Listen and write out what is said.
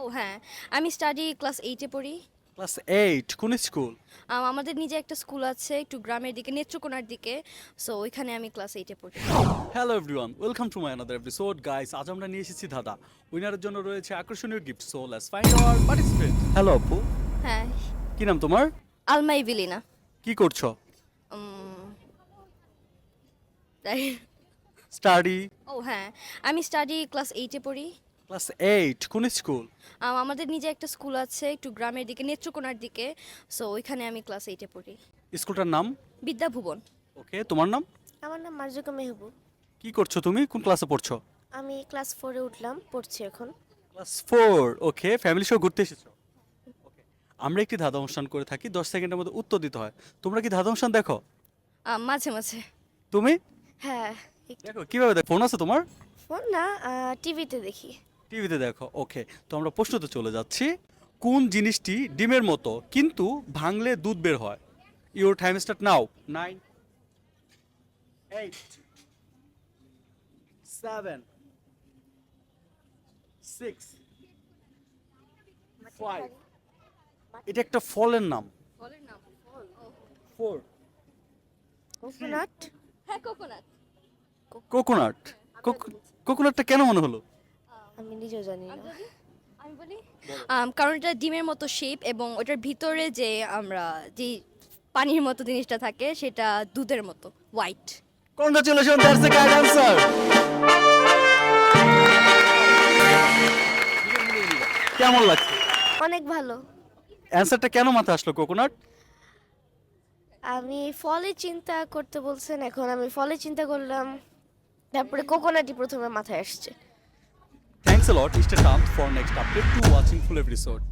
ও হ্যাঁ, আমি study class 8 এ পড়ি। ক্লাস 8 কোন স্কুল? আমাদের নিজে একটা স্কুল আছে একটু গ্রামের দিকে, নেত্রকোনার দিকে। সো ওইখানে আমি ক্লাস 8 এ পড়ি। Hello everyone, welcome to my another episode guys. আজ আমরা নিয়ে এসেছি ধাঁধা। উইনারের জন্য রয়েছে আকর্ষণীয় gift. So let's find hour participant. Hello আপু, হ্যাঁ, কি নাম তোমার? আলমাই ভিলিনা। কি করছো? উম, তাই স্টাডি ও হ্যাঁ, আমি স্টাডি ক্লাস 8 এ পড়ি। ক্লাস 8 কোন স্কুল? আমাদের নিজে একটা স্কুল আছে একটু গ্রামের দিকে, নেত্রকোনার দিকে। সো ওইখানে আমি ক্লাস 8 এ পড়ি। স্কুলটার নাম? বিদ্যাভুবন। ওকে, তোমার নাম? আমার নাম মার্জুকা মেহবুব। কি করছো তুমি? কোন ক্লাসে পড়ছো? আমি ক্লাস 4-এ উঠলাম, পড়ছি এখন। ক্লাস 4। ওকে, ফ্যামিলি সহ ঘুরতে এসেছো? ওকে, আমরা একটি ধাঁধা অনুষ্ঠান করে থাকি, 10 সেকেন্ডের মধ্যে উত্তর দিতে হয়। তোমরা কি ধাঁধা অনুষ্ঠান দেখো? মাঝে মাঝে। তুমি হ্যাঁ, দেখো? কিভাবে দেখো? ফোন আছে তোমার? ফোন না, টিভিতে দেখি। টিভিতে দেখো। ওকে, তো আমরা প্রশ্নতে চলে যাচ্ছি। কোন জিনিসটি ডিমের মতো কিন্তু ভাঙলে দুধ বের হয়? Your time start now. 9 8 7 6 5 এটা একটা ফলের নাম। ফলের নাম? 4 কোকোনাট। হ্যাঁ, কোকোনাট। কোকোনাট। কোকোনাটটা কেন মনে হলো? আমি নিজেও জানি না। আমি বলি কারণ এটা ডিমের মতো শেপ এবং ওটার ভিতরে যে আমরা যে পানির মতো জিনিসটা থাকে সেটা দুধের মতো white. Congratulation, that's the correct answer. কেমন লাগছে? অনেক ভালো। অ্যানসারটা কেন মাথায় আসলো কোকোনাট? আমি ফলে চিন্তা করতে বলছেন, এখন আমি ফলে চিন্তা করলাম, তারপরে কোকোনাটই প্রথমে মাথায় আসছে। Thanks a lot. Stay tuned for next update to watching full episode.